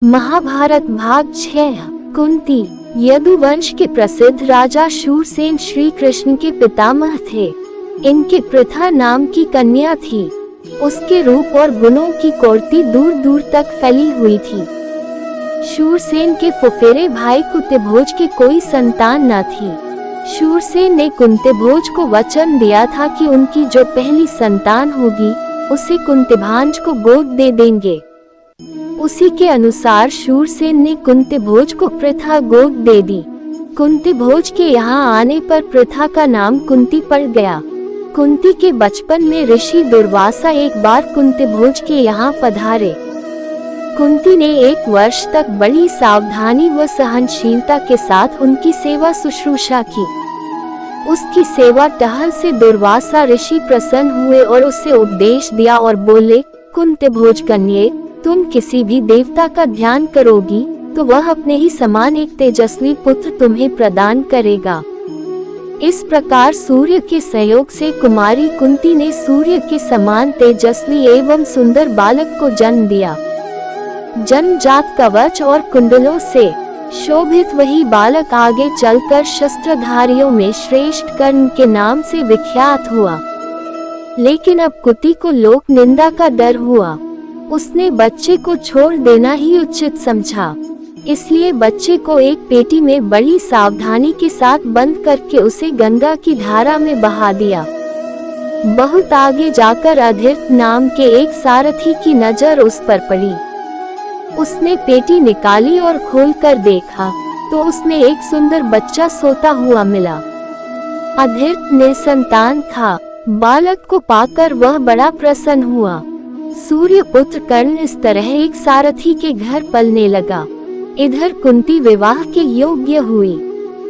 महाभारत भाग 6। कुंती। यदुवंश के प्रसिद्ध राजा शूरसेन श्री कृष्ण के पितामह थे। इनके पृथा नाम की कन्या थी। उसके रूप और गुणों की कोटि दूर दूर तक फैली हुई थी। शूरसेन के फुफेरे भाई कुंतीभोज के कोई संतान न थी। शूरसेन ने कुंतीभोज को वचन दिया था कि उनकी जो पहली संतान होगी उसे कुंतीभांज को गोद दे देंगे। उसी के अनुसार शूरसेन ने कुंतीभोज को पृथा गोद दे दी। कुंतीभोज के यहाँ आने पर पृथा का नाम कुंती पड़ गया। कुंती के बचपन में ऋषि दुर्वासा एक बार कुंतीभोज के यहाँ पधारे। कुंती ने 1 वर्ष तक बड़ी सावधानी व सहनशीलता के साथ उनकी सेवा शुश्रूषा की। उसकी सेवा टहल से दुर्वासा ऋषि प्रसन्न हुए और उसे उपदेश दिया और बोले, कुंतीभोज कन्ये, तुम किसी भी देवता का ध्यान करोगी तो वह अपने ही समान एक तेजस्वी पुत्र तुम्हें प्रदान करेगा। इस प्रकार सूर्य के सहयोग से कुमारी कुंती ने सूर्य के समान तेजस्वी एवं सुंदर बालक को जन्म दिया। जन्मजात कवच और कुंडलों से शोभित वही बालक आगे चलकर शस्त्रधारियों में श्रेष्ठ कर्ण के नाम से विख्यात हुआ। लेकिन अब कुंती को लोक निंदा का डर हुआ। उसने बच्चे को छोड़ देना ही उचित समझा। इसलिए बच्चे को एक पेटी में बड़ी सावधानी के साथ बंद करके उसे गंगा की धारा में बहा दिया। बहुत आगे जाकर अधीर्त नाम के एक सारथी की नजर उस पर पड़ी। उसने पेटी निकाली और खोलकर देखा तो उसमें एक सुंदर बच्चा सोता हुआ मिला। अधीर्त निसंतान था। बालक को पाकर वह बड़ा प्रसन्न हुआ। सूर्य पुत्र कर्ण इस तरह एक सारथी के घर पलने लगा। इधर कुंती विवाह के योग्य हुई।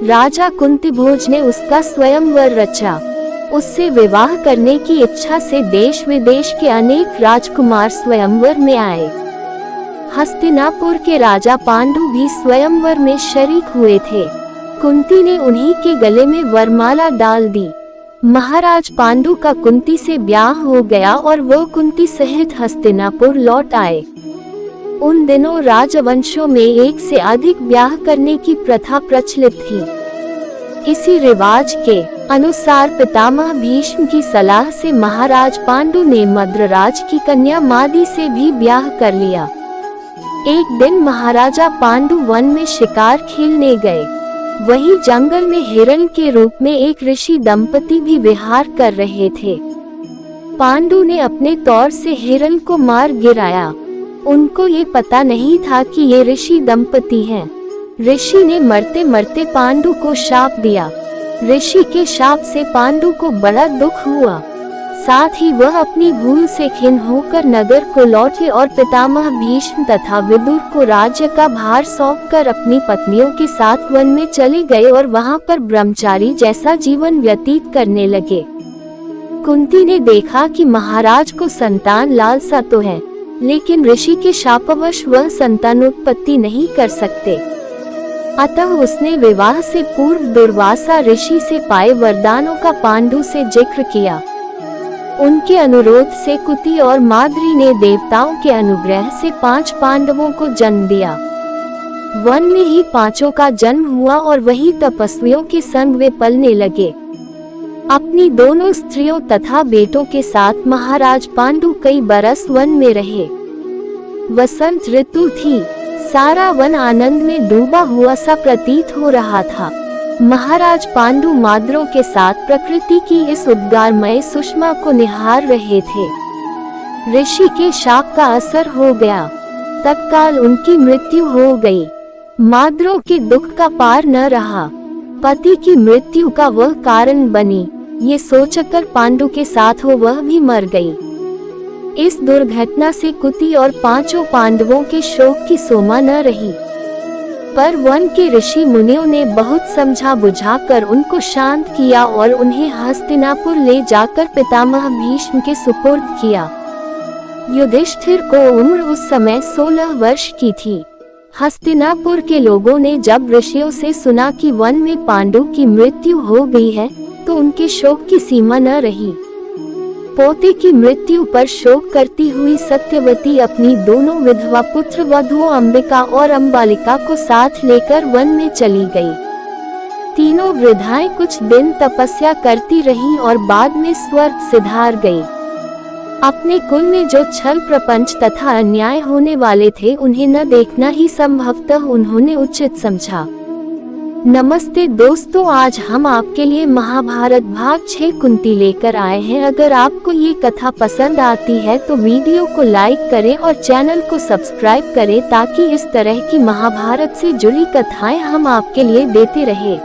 राजा कुंतीभोज ने उसका स्वयंवर रचा। उससे विवाह करने की इच्छा से देश विदेश के अनेक राजकुमार स्वयंवर में आए। हस्तिनापुर के राजा पांडु भी स्वयंवर में शरीक हुए थे। कुंती ने उन्हीं के गले में वरमाला डाल दी। महाराज पांडु का कुंती से ब्याह हो गया और वो कुंती सहित हस्तिनापुर लौट आए। उन दिनों राजवंशों में एक से अधिक ब्याह करने की प्रथा प्रचलित थी। इसी रिवाज के अनुसार पितामह भीष्म की सलाह से महाराज पांडु ने मद्रराज की कन्या मादी से भी ब्याह कर लिया। एक दिन महाराजा पांडु वन में शिकार खेलने गए। वहीं जंगल में हिरण के रूप में एक ऋषि दंपति भी विहार कर रहे थे। पांडु ने अपने तौर से हिरण को मार गिराया। उनको ये पता नहीं था कि ये ऋषि दंपति हैं। ऋषि ने मरते मरते पांडु को शाप दिया। ऋषि के शाप से पांडु को बड़ा दुख हुआ। साथ ही वह अपनी भूल से खिन्न होकर नगर को लौटे और पितामह भीष्म तथा विदुर को राज्य का भार सौंपकर अपनी पत्नियों के साथ वन में चले गए और वहां पर ब्रह्मचारी जैसा जीवन व्यतीत करने लगे। कुंती ने देखा कि महाराज को संतान लालसा तो है, लेकिन ऋषि के शापवश वह संतानोत्पत्ति नहीं कर सकते। अतः उसने विवाह से पूर्व दुर्वासा ऋषि से पाए वरदानों का पांडु से जिक्र किया। उनके अनुरोध से कुंती और माद्री ने देवताओं के अनुग्रह से 5 पांडवों को जन्म दिया। वन में ही 5 का जन्म हुआ और वही तपस्वियों के संग वे पलने लगे। अपनी दोनों स्त्रियों तथा बेटों के साथ महाराज पांडु कई बरस वन में रहे। वसंत ऋतु थी। सारा वन आनंद में डूबा हुआ सा प्रतीत हो रहा था। महाराज पांडु माद्रों के साथ प्रकृति की इस उद्गारमय सुषमा को निहार रहे थे। ऋषि के शाप का असर हो गया। तत्काल उनकी मृत्यु हो गई। माद्रों के दुख का पार न रहा। पति की मृत्यु का वह कारण बनी, ये सोचकर पांडु के साथ हो वह भी मर गई। इस दुर्घटना से कुंती और 5 पांडवों के शोक की सोमा न रही। पर वन के ऋषि मुनियों ने बहुत समझा बुझाकर उनको शांत किया और उन्हें हस्तिनापुर ले जाकर पितामह भीष्म के सुपुर्द किया। युधिष्ठिर को उम्र उस समय 16 वर्ष की थी। हस्तिनापुर के लोगों ने जब ऋषियों से सुना कि वन में पांडु की मृत्यु हो गई है तो उनके शोक की सीमा न रही। पोते की मृत्यु पर शोक करती हुई सत्यवती अपनी दोनों विधवा पुत्र वधुओं अंबिका और अम्बालिका को साथ लेकर वन में चली गई। तीनों वृद्धाएं कुछ दिन तपस्या करती रहीं और बाद में स्वर्ग सिधार गईं। अपने कुल में जो छल प्रपंच तथा अन्याय होने वाले थे उन्हें न देखना ही संभवतः उन्होंने उचित समझा। नमस्ते दोस्तों, आज हम आपके लिए महाभारत भाग 6 कुंती लेकर आए हैं। अगर आपको ये कथा पसंद आती है तो वीडियो को लाइक करें और चैनल को सब्सक्राइब करें ताकि इस तरह की महाभारत से जुड़ी कथाएं हम आपके लिए देते रहें।